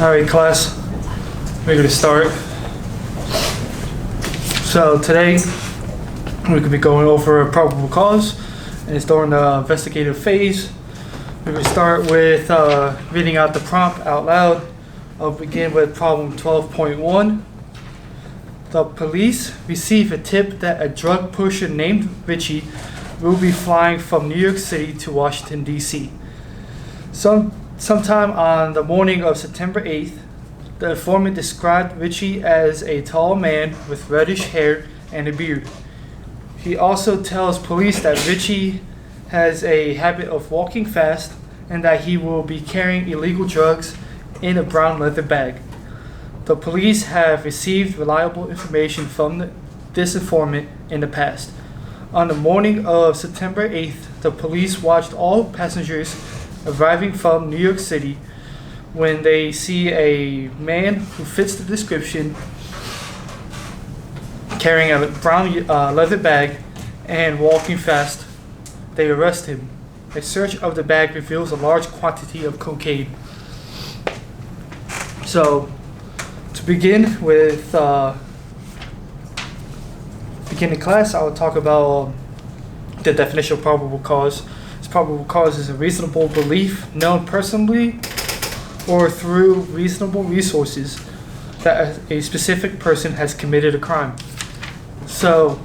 All right, class, we're going to start. So today, we're going to be going over a probable cause, and it's during the investigative phase. We're going to start with reading out the prompt out loud. I'll begin with problem 12.1. The police receive a tip that a drug pusher named Richie will be flying from New York City to Washington, D.C. Sometime on the morning of September 8th, the informant described Richie as a tall man with reddish hair and a beard. He also tells police that Richie has a habit of walking fast and that he will be carrying illegal drugs in a brown leather bag. The police have received reliable information from this informant in the past. On the morning of September 8th, the police watched all passengers arriving from New York City when they see a man who fits the description carrying a brown leather bag and walking fast. They arrest him. A search of the bag reveals a large quantity of cocaine. So, to begin with beginning class, I will talk about the definition of probable cause. Probable cause is a reasonable belief known personally or through reasonable resources that a specific person has committed a crime. So,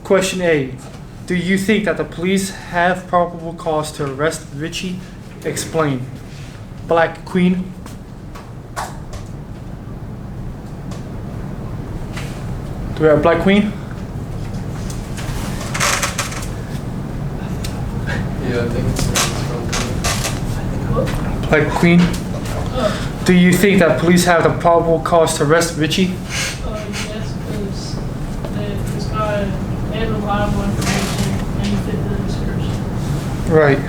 question A, do you think that the police have probable cause to arrest Richie? Explain. Black Queen. Do we have Black Queen? Yeah, I think it's Black Queen. Do you think that police have the probable cause to arrest Richie? Yes, because this guy had reliable information and he fit the description. Right.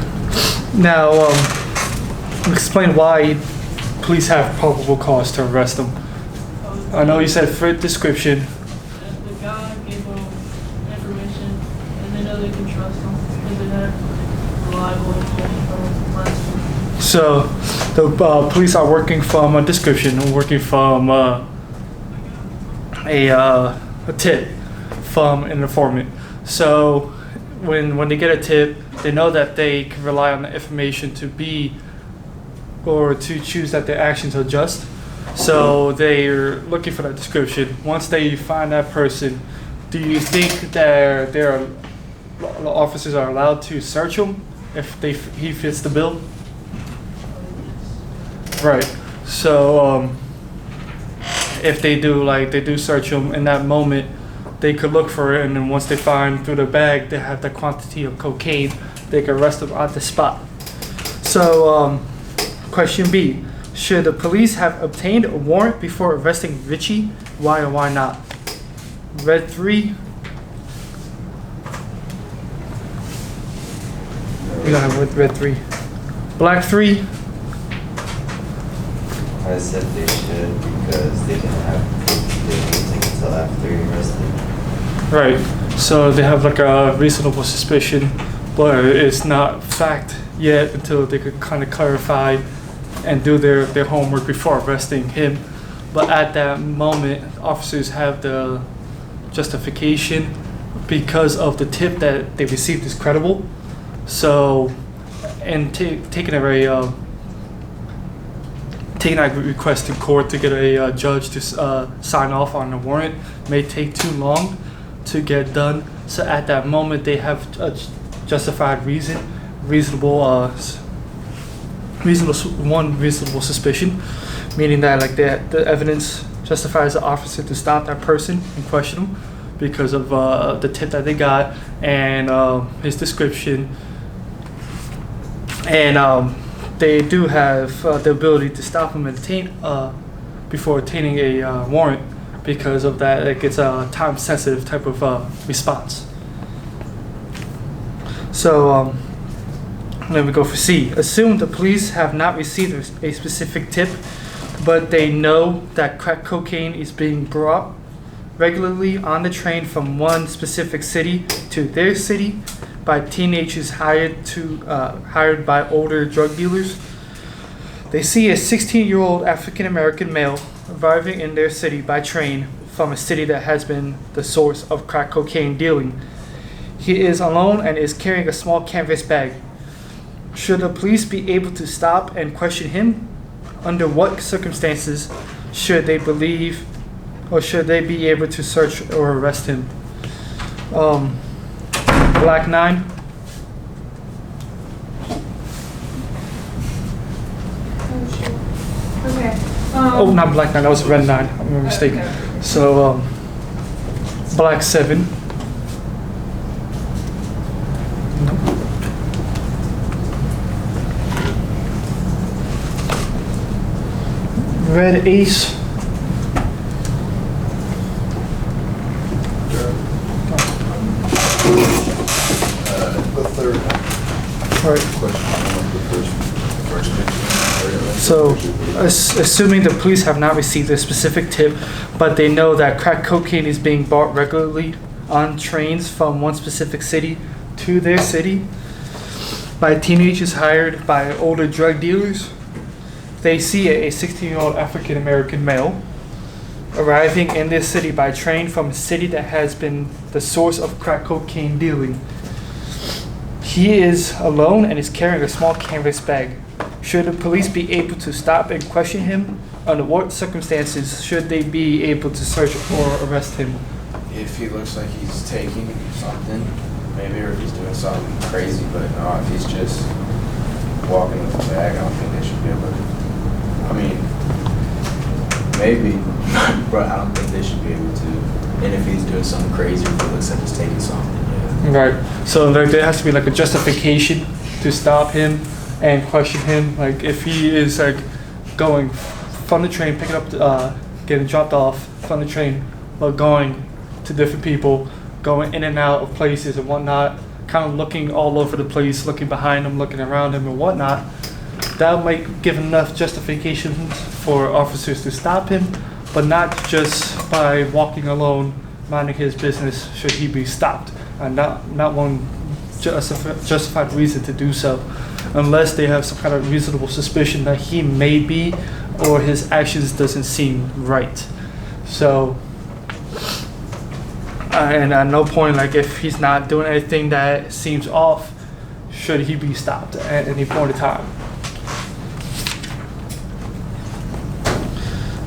Now, explain why police have probable cause to arrest him. I know you said fit description. The guy gave them information and they know they can trust him because they have reliable information from last week. So, the police are working from a description, working from a tip from an informant. So, when they get a tip, they know that they can rely on the information to choose that their actions are just. So they're looking for that description. Once they find that person, do you think that the officers are allowed to search him if he fits the bill? Right. So if they do search him in that moment, they could look for it, and then once they find through the bag they have the quantity of cocaine, they can arrest him on the spot. So question B. Should the police have obtained a warrant before arresting Richie? Why or why not? Red 3. We don't have red 3. Black 3. I said they should because they didn't have anything until after he arrested. Right. So they have like a reasonable suspicion, but it's not fact yet until they could kind of clarify and do their homework before arresting him. But at that moment, officers have the justification because of the tip that they received is credible. So, and taking a request to court to get a judge to sign off on the warrant may take too long to get done. So at that moment, they have a justified reasonable suspicion, meaning that the evidence justifies the officer to stop that person and question him because of the tip that they got and his description, and they do have the ability to stop him and before obtaining a warrant because of that. It gets a time-sensitive type of response. So. Then we go for C. Assume the police have not received a specific tip, but they know that crack cocaine is being brought regularly on the train from one specific city to their city by teenagers hired by older drug dealers. They see a 16-year-old African American male arriving in their city by train from a city that has been the source of crack cocaine dealing. He is alone and is carrying a small canvas bag. Should the police be able to stop and question him? Under what circumstances should they believe or should they be able to search or arrest him? Black 9. Okay. Oh, not Black 9, that was Red 9. I'm mistaken. Okay. So, Black 7. Red Ace. The third All right. question, the first picture. So, assuming the police have not received a specific tip, but they know that crack cocaine is being bought regularly on trains from one specific city to their city by teenagers hired by older drug dealers, they see a 16-year-old African American male arriving in this city by train from a city that has been the source of crack cocaine dealing. He is alone and is carrying a small canvas bag. Should the police be able to stop and question him? Under what circumstances should they be able to search or arrest him? If he looks like he's taking something, maybe, or if he's doing something crazy, but no, if he's just walking with a bag, I don't think they should be able to. I mean, maybe, but I don't think they should be able to. And if he's doing something crazy, if he looks like he's taking something, yeah. Right. So like there has to be like a justification to stop him and question him. Like if he is like going from the train, picking up, getting dropped off from the train, but going to different people, going in and out of places and whatnot, kind of looking all over the place, looking behind him, looking around him and whatnot. That might give enough justifications for officers to stop him, but not just by walking alone, minding his business should he be stopped, and not one justified reason to do so, unless they have some kind of reasonable suspicion that he may be, or his actions doesn't seem right. So, and at no point, like if he's not doing anything that seems off, should he be stopped at any point in time.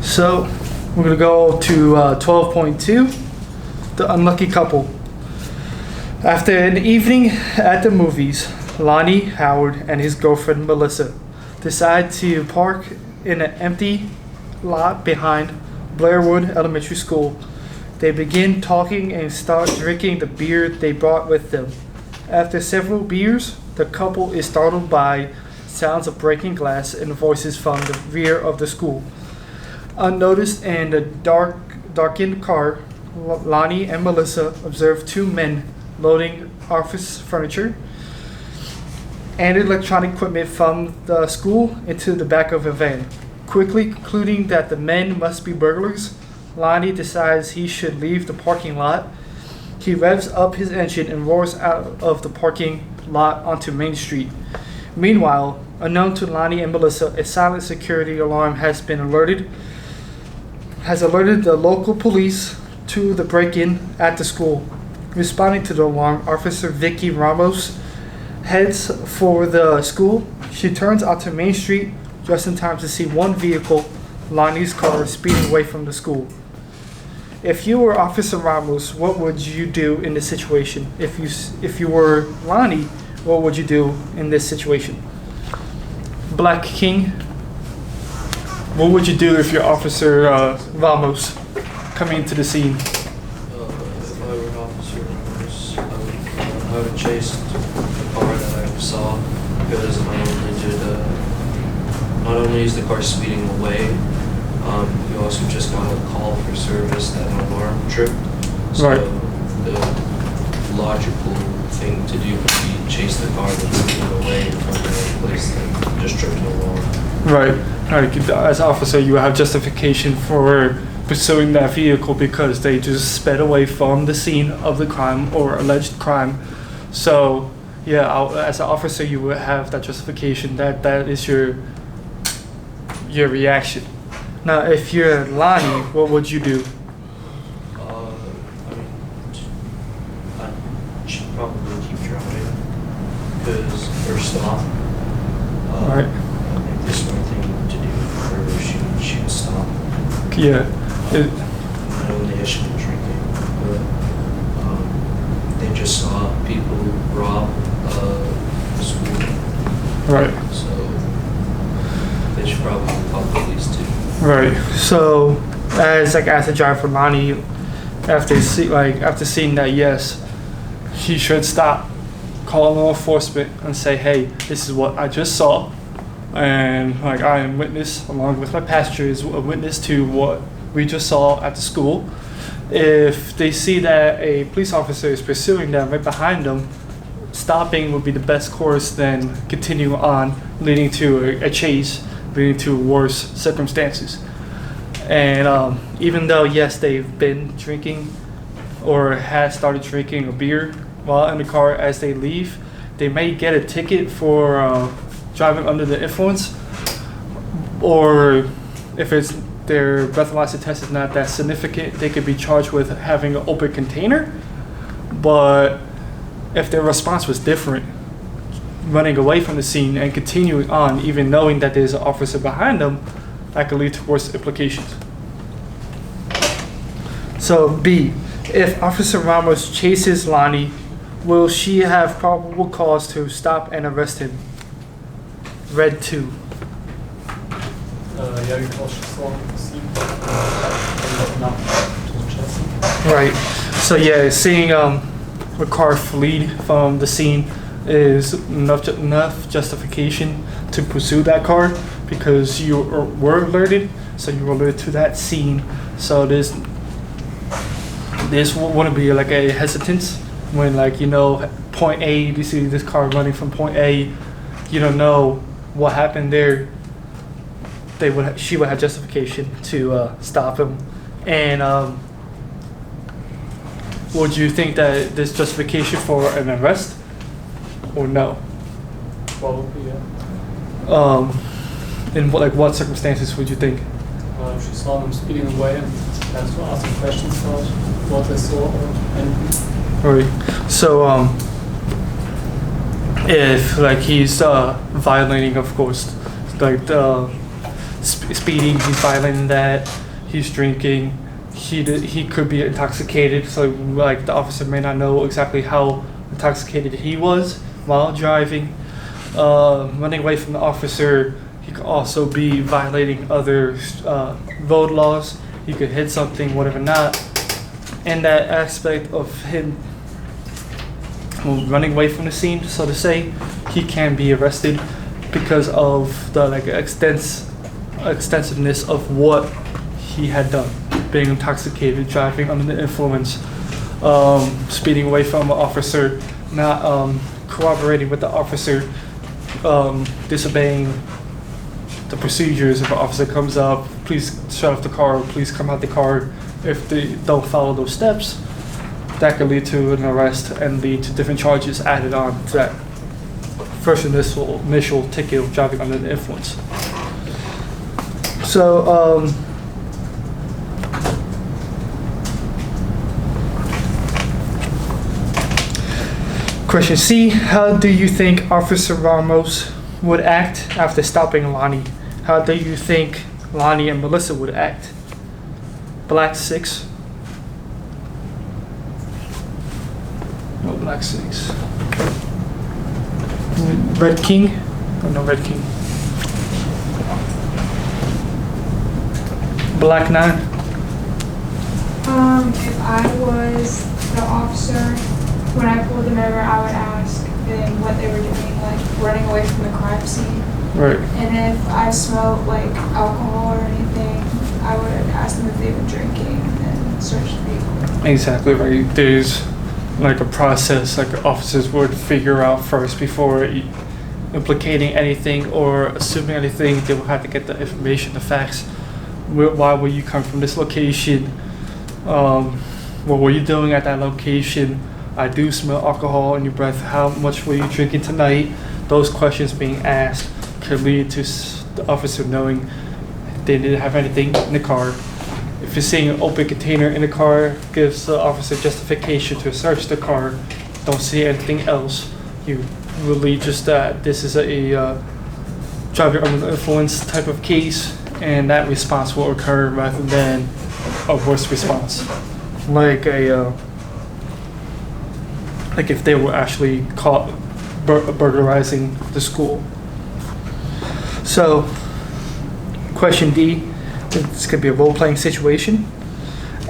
So, we're gonna go to 12.2, the unlucky couple. After an evening at the movies, Lonnie Howard and his girlfriend Melissa decide to park in an empty lot behind Blairwood Elementary School. They begin talking and start drinking the beer they brought with them. After several beers, the couple is startled by sounds of breaking glass and voices from the rear of the school. Unnoticed in the darkened car, Lonnie and Melissa observe two men loading office furniture and electronic equipment from the school into the back of a van. Quickly concluding that the men must be burglars, Lonnie decides he should leave the parking lot. He revs up his engine and roars out of the parking lot onto Main Street. Meanwhile, unknown to Lonnie and Melissa, a silent security alarm has alerted the local police to the break-in at the school. Responding to the alarm, Officer Vicky Ramos heads for the school. She turns onto Main Street just in time to see one vehicle, Lonnie's car, speeding away from the school. If you were Officer Ramos, what would you do in this situation? If you were Lonnie, what would you do in this situation? Black King, what would you do if you're Officer Ramos coming to the scene? If I were Officer Ramos, I would chase the car that I saw, because not only is the car speeding away, you also just got a call for service that an alarm tripped. So Right. the logical thing to do would be chase the car that's speeding away from the place that just tripped an alarm. Right. Like, as officer, you have justification for pursuing that vehicle because they just sped away from the scene of the crime or alleged crime. So, yeah, as an officer, you would have that justification. That is your your reaction. Now, if you're Lonnie, what would you do? I mean, I should probably keep driving, because first off, Right. I think the smart thing to do for her, she would stop. Yeah. It, I know they should be drinking, but they just saw people rob the school, right. so they should probably call the police too. Right. So, as a driver, Lonnie, after seeing that, yes, he should stop, call law enforcement, and say, "Hey, this is what I just saw, and like I am witness, along with my passengers, a witness to what we just saw at the school." If they see that a police officer is pursuing them right behind them, stopping would be the best course than continuing on, leading to a chase, leading to worse circumstances. And even though, yes, they've been drinking or has started drinking a beer while in the car as they leave, they may get a ticket for driving under the influence, or if it's their breathalyzer test is not that significant, they could be charged with having an open container. But if their response was different, running away from the scene and continuing on, even knowing that there's an officer behind them, that could lead to worse implications. So B, if Officer Ramos chases Lonnie, will she have probable cause to stop and arrest him? Red 2. Ja, gekocht Right. So yeah, seeing a car flee from the scene is enough justification to pursue that car, because you were alerted, so you were alerted to that scene. So this wouldn't be like a hesitance when, like, you know, point A, you see this car running from point A, you don't know what happened there. She would have justification to stop him. And would you think that there's justification for an arrest, or no? Probably, yeah. In what circumstances would you think? She saw them speeding away and has to ask them questions about what they saw or anything. Right. So if like he's violating, of course, like the speeding, he's violating that. He's drinking. He could be intoxicated. So like the officer may not know exactly how intoxicated he was while driving. Running away from the officer, he could also be violating other road laws. He could hit something, whatever not. And that aspect of him running away from the scene, so to say, he can be arrested because of the extensiveness of what he had done, being intoxicated, driving under the influence, speeding away from an officer, not cooperating with the officer, disobeying the procedures. If an officer comes up, please shut off the car, please come out the car. If they don't follow those steps, that could lead to an arrest and lead to different charges added on to that first initial ticket of driving under the influence. So, question C, how do you think Officer Ramos would act after stopping Lonnie? How do you think Lonnie and Melissa would act? Black 6. No, Black 6. Red King? Oh, no, Red King. Black 9. If I was the officer, when I pulled them over, I would ask them what they were doing, like running away from the crime scene. Right. And if I smelled like alcohol or anything, I would ask them if they were drinking and then search the vehicle. Exactly right. There's like a process like officers would figure out first before implicating anything or assuming anything. They will have to get the information, the facts. Why were you coming from this location? What were you doing at that location? I do smell alcohol in your breath. How much were you drinking tonight? Those questions being asked could lead to the officer knowing they didn't have anything in the car. If you're seeing an open container in the car, gives the officer justification to search the car. Don't see anything else, you really just that this is a driver under influence type of case, and that response will occur rather than a worse response, like like if they were actually caught burglarizing the school. So, question D, it's gonna be a role-playing situation.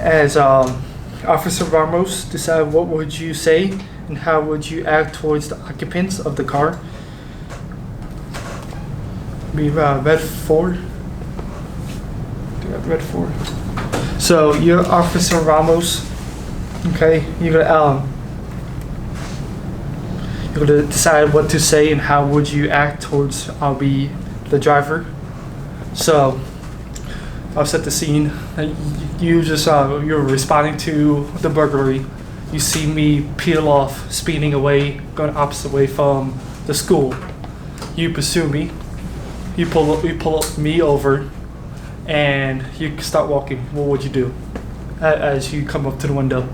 As Officer Ramos, decide what would you say and how would you act towards the occupants of the car. Be red 4. Red 4. So you're Officer Ramos. Okay, you're gonna decide what to say and how would you act towards I'll be the driver. So I'll set the scene. You just you're responding to the burglary. You see me peel off, speeding away, going opposite way from the school. You pursue me. You pull me over, and you start walking. What would you do as you come up to the window?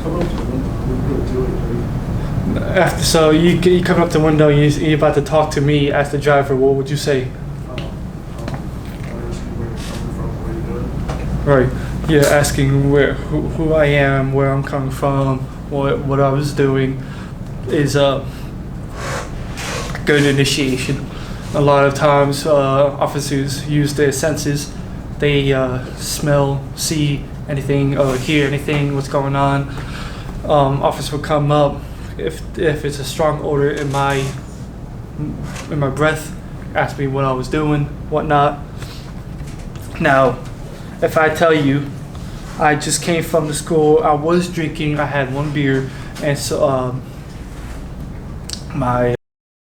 Come up to the window, I wouldn't really do anything. After, so you come up to the window, and you're about to talk to me as the driver. What would you say? I'll ask you where you're coming from, what you're doing. Right. You're asking who I am, where I'm coming from, what I was doing is good initiation. A lot of times officers use their senses. They smell, see anything, hear anything, what's going on. Officer will come up if it's a strong odor in my breath, ask me what I was doing, whatnot. Now, if I tell you I just came from the school, I was drinking, I had 1 beer, and so my